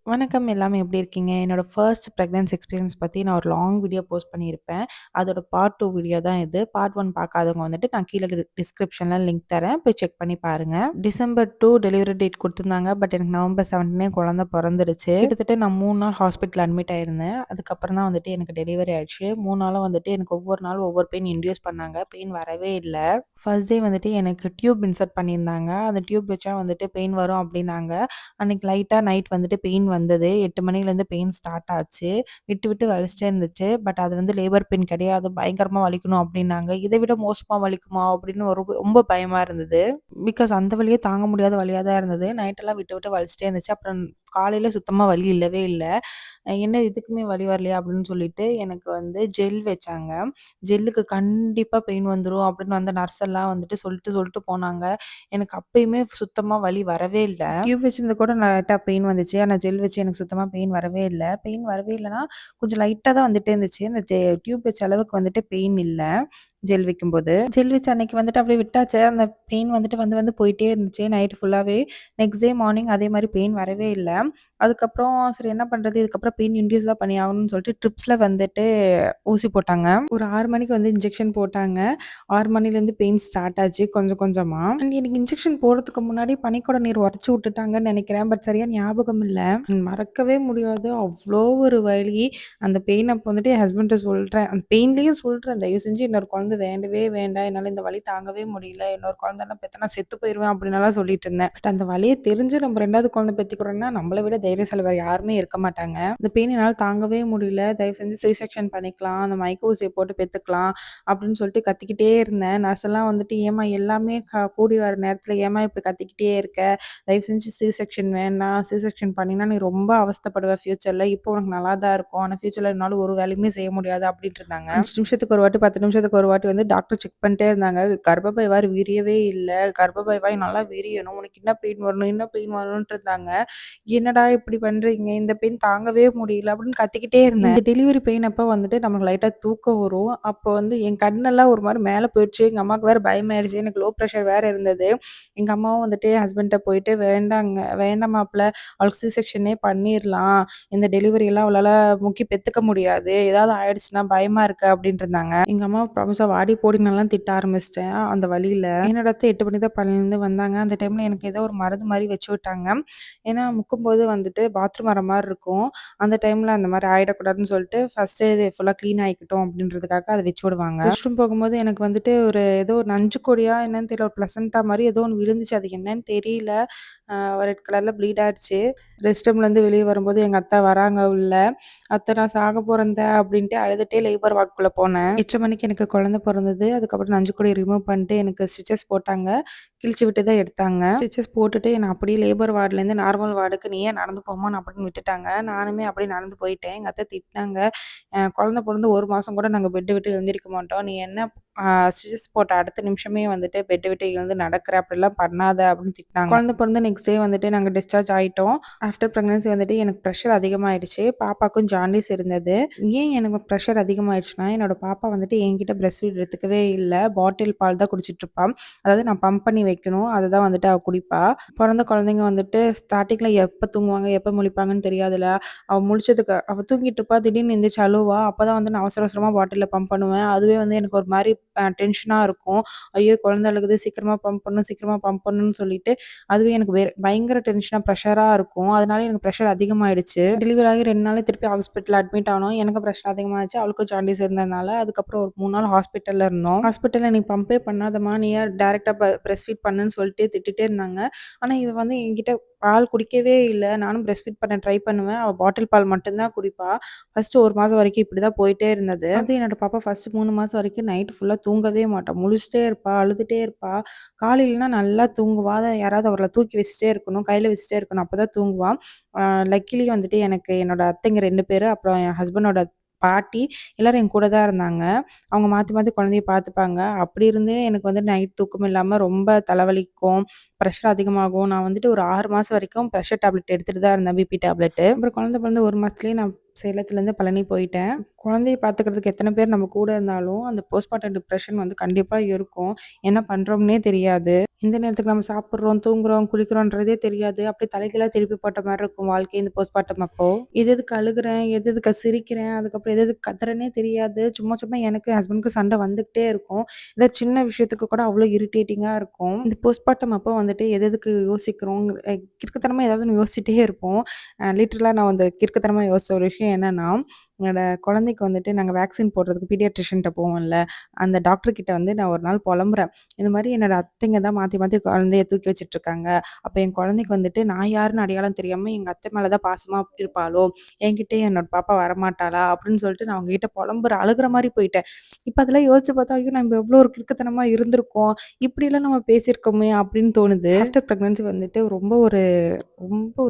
வணக்கம். எல்லாமே எப்படி இருக்கீங்க? என்னோட ஃபர்ஸ்ட் பிரெக்னன்சி எக்ஸ்பீரியன்ஸ் பத்தி நான் ஒரு லாங் வீடியோ போஸ்ட் பண்ணியிருப்பேன். அதோட பார்ட் 2 வீடியோ தான் இது. பார்ட் 1 பார்க்காதவங்க வந்துட்டு நான் கீழ டிஸ்கிரிப்ஷன்ல லிங்க் தரேன். போய் செக் பண்ணி பாருங்க. டிசம்பர் 2 டெலிவரி டேட் குடுத்துருந்தாங்க. பட் எனக்கு நவம்பர் 17 குழந்தை பொறந்துருச்சு. கிட்டத்தட்ட நான் 3 நாள் ஹாஸ்பிட்டல் அட்மிட் ஆயிருந்தேன். அதுக்கப்புறம் தான் வந்துட்டு எனக்கு டெலிவரி ஆயிடுச்சு. 3 நாளும் வந்துட்டு எனக்கு ஒவ்வொரு நாளும் ஒவ்வொரு பெயின் இன்டியூஸ் பண்ணாங்க. பெயின் வரவே இல்ல. ஃபர்ஸ்ட் டே வந்துட்டு எனக்கு டியூப் இன்சர்ட் பண்ணியிருந்தாங்க. அந்த டியூப் வச்சா வந்துட்டு பெயின் வரும் அப்டின்னாங்க. அன்னைக்கு லைட்டா நைட் வந்துட்டு பெயின் வந்தது. 8 மணிலேருந்து பெயின் ஸ்டார்ட் ஆச்சு. விட்டு, விட்டு வலிச்சுட்டே இருந்துச்சு. பட் அது வந்து லேபர் பெயின் கிடையாது. பயங்கரமா வலிக்கணும் அப்டின்னாங்க. இத விட மோசமா வலிக்குமா? அப்டின்னு ரொம்ப பயமா இருந்தது. பிகாஸ் அந்த வலியே தாங்க முடியாத வலியா தான் இருந்தது. நைட்டெல்லாம் விட்டு, விட்டு வலிச்சுட்டே இருந்துச்சு. அப்புறம் காலையில சுத்தமா வலி இல்லவே இல்ல. என்ன இதுக்குமே வலி வரலையா? அப்டின்னு சொல்லிட்டு எனக்கு வந்து ஜெல் வச்சாங்க. ஜெல்லுக்கு கண்டிப்பா பெயின் வந்துரும் அப்டின்னு வந்த நர்ஸ் எல்லாம் வந்துட்டு சொல்லிட்டு போனாங்க. எனக்கு அப்பயுமே சுத்தமா வலி வரவே இல்ல. டியூப் வச்சிருந்தா கூட லைட்டா பெயின் வந்துச்சு. ஆனா ஜெல் வச்சு எனக்கு சுத்தமா பெயின் வரவே இல்ல. பெயின் வரவே இல்லன்னா, கொஞ்சம் லைட்டா தான் வந்துட்டே இருந்துச்சு. அந்த டியூப் வச்ச அளவுக்கு வந்துட்டு பெயின் இல்ல. ஜெல் வைக்கும்போது. ஜெல் வச்ச அன்னைக்கு வந்துட்டு அப்படியே விட்டாச்சு. அந்த பெயின் வந்துட்டு வந்து வந்து போயிட்டே இருந்துச்சு நைட் ஃபுல்லாவே. நெக்ஸ்ட் டே மார்னிங் அதே மாரி பெயின் வரவே இல்ல. அதுக்கப்புறம் சரி என்ன பண்றது? இதுக்கப்புறம் பெயின் இன்டியூஸ் தான் பண்ணி ஆகணும்னு சொல்லிட்டு ட்ரிப்ஸ்ல வந்துட்டு ஊசி போட்டாங்க. ஒரு 6 மணிக்கு வந்து இன்ஜெக்ஷன் போட்டாங்க. 6 மணிலேருந்து பெயின் ஸ்டார்ட் ஆச்சு கொஞ்சம் கொஞ்சமா. அண்ட் எனக்கு இன்ஜெக்ஷன் போடுறதுக்கு முன்னாடி பனிக்கூட நீர் உரைச்சு விட்டுட்டாங்கன்னு நெனைக்கிறேன். பட் சரியா ஞாபகம் இல்ல. மறக்கவே முடியாது. அவ்ளோ ஒரு வலி. அந்த பெயின் அப்போ வந்துட்டு என் ஹஸ்பண்ட்ட சொல்றேன். அந்த பெயின்லயே சொல்றேன், "தயவு செஞ்சு இன்னொரு குழந்தை வேண்டவே வேண்டாம். என்னால இந்த வலி தாங்கவே முடியல. இன்னொரு குழந்தலாம் பெத்தா செத்து போயிருவேன்." அப்படின்னலாம் சொல்லிட்டு இருந்தேன். பட் அந்த வலிய தெரிஞ்சு நம்ம 2வது குழந்தை பெத்துக்கிறோம்னா, நம்மள விட தைரியசாலி வேற யாருமே இருக்க மாட்டாங்க. இந்த பெயின் என்னால தாங்கவே முடியல. தயவு செஞ்சு சி செக்ஷன் பண்ணிக்கலாம். அந்த மைக்க ஊசிய போட்டு பெத்துக்கலாம். அப்படின்னு சொல்லிட்டு கத்திக்கிட்டே இருந்தேன். நர்ஸ் எல்லாம் வந்துட்டு, "ஏம்மா எல்லாமே கூடி வர நேரத்துல ஏம்மா இப்படி கத்திக்கிட்டே இருக்க? தயவு செஞ்சு சி செக்ஷன் வேண்டாம். சி செக்ஷன் பண்ணீன்னா நீ ரொம்ப அவஸ்தைப்படுவ ஃப்யூச்சர்ல. இப்போ உனக்கு நல்லா தான் இருக்கும். ஆனா ஃப்யூச்சர்ல என்னால ஒரு வேலையுமே செய்ய முடியாது." அப்படின்ட்டு இருந்தாங்க. 5 நிமிஷத்துக்கு ஒரு வாட்டி, 10 நிமிஷத்துக்கு ஒரு வாட்டி வந்து டாக்டர் செக் பண்ணிட்டே இருந்தாங்க. கர்ப்பப்பை வேற விரியவே இல்ல. கர்ப்பப்பை வாய் நல்லா விரியணும். உனக்கு என்ன பெயின் வரணும், என்ன பெயின் வரணும்ன்ட்டு இருந்தாங்க. "என்னடா இப்படி பண்றீங்க? இந்த பெயின் தாங்கவே முடியல." அப்படின்னு கத்திக்கிட்டே இருந்தேன். இந்த டெலிவரி பெயின் அப்ப வந்துட்டு நமக்கு லைட்டா தூக்கம் வரும். அப்போ வந்து என் கண்ணெல்லாம் ஒரு மாரி மேல போயிடுச்சு. எங்க அம்மாவுக்கு வேற பயமாயிருச்சு. எனக்கு லோ பிரஷர் வேற இருந்தது. எங்க அம்மாவும் வந்துட்டு என் ஹஸ்பண்ட்ட போயிட்டு, "வேண்டாங்க வேண்டாம் மாப்ள. அவளுக்கு சி செக்ஷனே பண்ணிர்லாம். இந்த டெலிவரியெல்லாம் அவளால முக்கி பெத்துக்க முடியாது. ஏதாவது ஆயிடுச்சுன்னா பயமா இருக்கு." அப்படின்ட்டு இருந்தாங்க. எங்க அம்மா ப்ராமிஸா வாடி போடின்னுலாம் திட்ட ஆரம்பிச்சுட்டேன் அந்த வலியில. என்னோட அத்தை 8 மணிக்கு தான் பள்ளியிலேருந்து வந்தாங்க. அந்த டைம்ல எனக்கு ஏதோ ஒரு மருந்து மாரி வச்சு விட்டாங்க. ஏன்னா முக்கும்போது வந்துட்டு பாத்ரூம் வர மாரி இருக்கும். அந்த டைம்ல அந்த மாரி ஆயிடக்கூடாதுன்னு சொல்லிட்டு ஃபர்ஸ்ட்டே இது ஃபுல்லா கிளீன் ஆயிக்கட்டும் அப்படின்றதுக்காக அத வச்சு விடுவாங்க. ரெஸ்ட் ரூம் போகும்போது எனக்கு வந்துட்டு ஒரு ஏதோ ஒரு நஞ்சு கொடியா என்னன்னு தெரியல. ஒரு பிளசன்டா மாரி ஏதோ ஒண்ணு விழுந்துச்சு. அது என்னன்னு தெரியல. ரெட் கலர்ல ப்ளீட் ஆயிடுச்சு. ரெஸ்ட் ரூம்லேருந்து வெளிய வரும்போது எங்க அத்தை வராங்க உள்ள. "அத்தை நான் சாக போறேன்த்த" அப்படின்ட்டு அழுதுட்டே லேபர் வார்டுக்குள்ள போனேன். 8 மணிக்கு எனக்கு குழந்தை பொறந்தது. அதுக்கப்புறம் நஞ்சுக்கொடிய ரிமூவ் பண்ணிட்டு எனக்கு ஸ்டிச்சஸ் போட்டாங்க. கிழிச்சு விட்டு தான் எடுத்தாங்க. ஸ்டிச்சஸ் போட்டுட்டு என்ன அப்படியே லேபர் வார்டுலேருந்து நார்மல் வார்டுக்கு "நீ ஏன் நடந்து போம்மான்னு" அப்படின்னு விட்டுட்டாங்க. நானுமே அப்படியே நடந்து போயிட்டேன். எங்க அத்தை திட்டினாங்க. குழந்தை பொறந்து 1 மாசம் கூட நாங்க பெட்ட விட்டு எழுந்திரிக்க மாட்டோம். நீ என்ன ஸ்டிச்சஸ் போட்ட அடுத்த நிமிஷமே வந்துட்டு பெட்ட விட்டு எழுந்து நடக்குற, அப்படிலாம் பண்ணாத" அப்படின்னு திட்டினாங்க. குழந்தை பொறந்து நெக்ஸ்ட் டே வந்துட்டு நாங்க டிஸ்சார்ஜ் ஆயிட்டோம். ஆஃப்டர் பிரெக்னன்சி வந்துட்டு எனக்கு பிரஷர் அதிகமாயிடுச்சு. பாப்பாக்கும் ஜாண்டிஸ் இருந்தது. ஏன் எனக்கு பிரஷர் அதிகமாயிடுச்சுன்னா, என்னோட பாப்பா வந்துட்டு என்கிட்ட பிரஸ்ட் ஃபீட் எடுத்துக்கவே இல்ல. பாட்டில் பால் தான் குடிச்சிட்டு இருப்பா. அதாவது நான் பம்ப் பண்ணி வைக்கணும். அதுதான் வந்துட்டு அவ குடிப்பா. பொறந்த குழந்தைங்க வந்துட்டு ஸ்டார்ட்டிங்ல எப்ப தூங்குவாங்க, எப்ப முழிப்பாங்கன்னு தெரியாதுல்ல. அவ தூங்கிட்டு இருப்பா. திடீர்னு எந்திரிச்சு அழுவா. அப்பதான் வந்து நான் அவசர அவசரமா பாட்டில்ல பம்ப் பண்ணுவேன். அதுவே வந்து எனக்கு ஒரு மாரி டென்ஷனா இருக்கும். ஐயோ! குழந்தை அழுகுது. சீக்கிரமா பம்ப் பண்ணணும், சீக்கிரமா பம்ப் பண்ணணும்னு சொல்லிட்டு, அதுவே எனக்கு பயங்கர டென்ஷனா, ப்ரெஷரா இருக்கும். அதனால எனக்கு ப்ரெஷர் அதிகமாயிடுச்சு. டெலிவரி ஆகி 2 நாள்ல திருப்பி ஹாஸ்பிட்டல்ல அட்மிட் ஆனோம். எனக்கு ப்ரெஷர் அதிகமாச்சு. அவளுக்கும் ஜாண்டிஸ் இருந்ததுனால, அதுக்கப்புறம் ஒரு 3 நாள் ஹாஸ்பிட்டல்ல இருந்தோம். ஹாஸ்பிட்டல்ல "நீ பம்பே பண்ணாதம்மா. நீ ஏன் டைரக்ட்டா பிரஸ்ட் ஃபீட் பண்ணுன்னு" சொல்லிட்டு திட்டிட்டே இருந்தாங்க. ஆனா, இவ வந்து என்கிட்ட பால் குடிக்கவே இல்ல. நானும் பிரஸ்ட் ஃபீட் பண்ண ட்ரை பண்ணுவேன். அவ பாட்டில் பால் மட்டும் தான் குடிப்பா. ஃபர்ஸ்ட்டு 1 மாசம் வரைக்கும் இப்படிதான் போயிட்டே இருந்தது. அதுவும் என்னோட பாப்பா ஃபர்ஸ்ட் 3 மாசம் வரைக்கும் நைட் ஃபுல்லா தூங்கவே மாட்டா. முழிச்சுட்டே இருப்பா, அழுதுட்டே இருப்பா. காலையிலனா நல்லா தூங்குவா. யாராவது அவள தூக்கி வச்சுட்டே இருக்கணும். கையில வச்சுட்டே இருக்கணும். அப்பதான் தூங்குவா. அ லக்கிலி வந்துட்டு எனக்கு என்னோட அத்தைங்க 2 பேரு, அப்புறம் என் ஹஸ்பண்டோட பாட்டி எல்லாரும் என் கூட தான் இருந்தாங்க. அவங்க மாத்தி மாத்தி குழந்தைய பார்த்துப்பாங்க. அப்படி இருந்தே எனக்கு வந்து நைட் தூக்கம் இல்லாம ரொம்ப தலைவலிக்கும், பிரஷர் அதிகமாகும். நான் வந்துட்டு ஒரு 6 மாசம் வரைக்கும் பிரஷர் டேப்லெட் எடுத்துட்டு தான் இருந்தேன். BP tablet. அப்புறம் குழந்தை பிறந்து 1 மாசத்துலயே நான் சேலத்துலேருந்து பழனி போயிட்டேன். குழந்தைய பார்த்துக்கிறதுக்கு எத்தன பேர் நம்ம கூட இருந்தாலும், அந்த போஸ்ட்பார்டம் டிப்ரஷன் வந்து கண்டிப்பா இருக்கும். என்ன பண்றோம்னே தெரியாது. எந்த நேரத்துக்கு நம்ம சாப்பிடுறோம், தூங்குறோம், குளிக்கிறோன்றதே தெரியாது. அப்படியே தலைகீழா திருப்பி போட்ட மாரி இருக்கும் வாழ்க்கை இந்த போஸ்ட்பார்டம் அப்போ. எது எதுக்கு அழுகுறேன், எது எதுக்கு சிரிக்கிறேன், அதுக்கப்புறம் எது எதுக்கு கத்துறேன்னே தெரியாது. சும்மா சும்மா எனக்கும் என் ஹஸ்பண்டுக்கும் சண்டை வந்துகிட்டே இருக்கும். ஏதாவது சின்ன விஷயத்துக்கு கூட அவ்வளோ இரிட்டேட்டிங்கா இருக்கும். இந்த போஸ்ட்பார்டம் அப்போ வந்துட்டு எது எதுக்கு யோசிக்கிறோம், கிறுக்குத்தனமா ஏதாவது ஒண்ணு யோசிச்சுட்டே இருப்போம். லிட்டரலா நான் வந்து கிறுக்குத்தனமா யோசிச்ச ஒரு விஷயம் என்னன்னா, என்னோட குழந்தைக்கு வந்துட்டு நாங்க வேக்சின் போடுறதுக்கு பீடியாட்ரிஷியன்ட்ட போவோம்ல, அந்த டாக்டர் கிட்ட வந்து நான் ஒரு நாள் புலம்புறேன். இந்த மாரி என்னோட அத்தைங்க தான் மாத்தி மாத்தி குழந்தைய தூக்கி வச்சுட்டுருக்காங்க. அப்ப என் குழந்தைக்கு வந்துட்டு நான் யாருன்னு அடையாளம் தெரியாம எங்க அத்தை மேல தான் பாசமா இருப்பாளோ! என்கிட்டயே என்னோட பாப்பா வரமாட்டாளா? அப்படின்னு சொல்லிட்டு நான் அவங்க கிட்ட புலம்புறேன். அழுகுற மாரி போயிட்டேன். இப்ப அதெல்லாம் யோசிச்சு பார்த்தா, ஐயோ! நம்ம எவ்வளோ ஒரு கிறுக்குத்தனமா இருந்திருக்கோம். இப்படிலாம் நம்ம பேசியிருக்கோமே அப்படின்னு தோணுது. ஆஃப்டர் பிரெக்னன்சி வந்துட்டு ரொம்ப ஒரு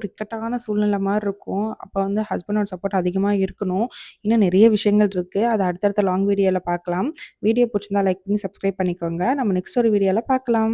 இக்கட்டான சூழ்நிலை மாரி இருக்கும். அப்ப வந்து ஹஸ்பண்டோட சப்போர்ட் அதிகமா இருக்கணும். இன்னும் நெறைய விஷயங்கள் இருக்கு. அத அடுத்தடுத்த லாங் வீடியோல பார்க்கலாம். வீடியோ புடிச்சிருந்தா லைக் பண்ணி சப்ஸ்கிரைப் பண்ணிக்கோங்க. நம்ம நெக்ஸ்ட் ஒரு வீடியோல பார்க்கலாம்.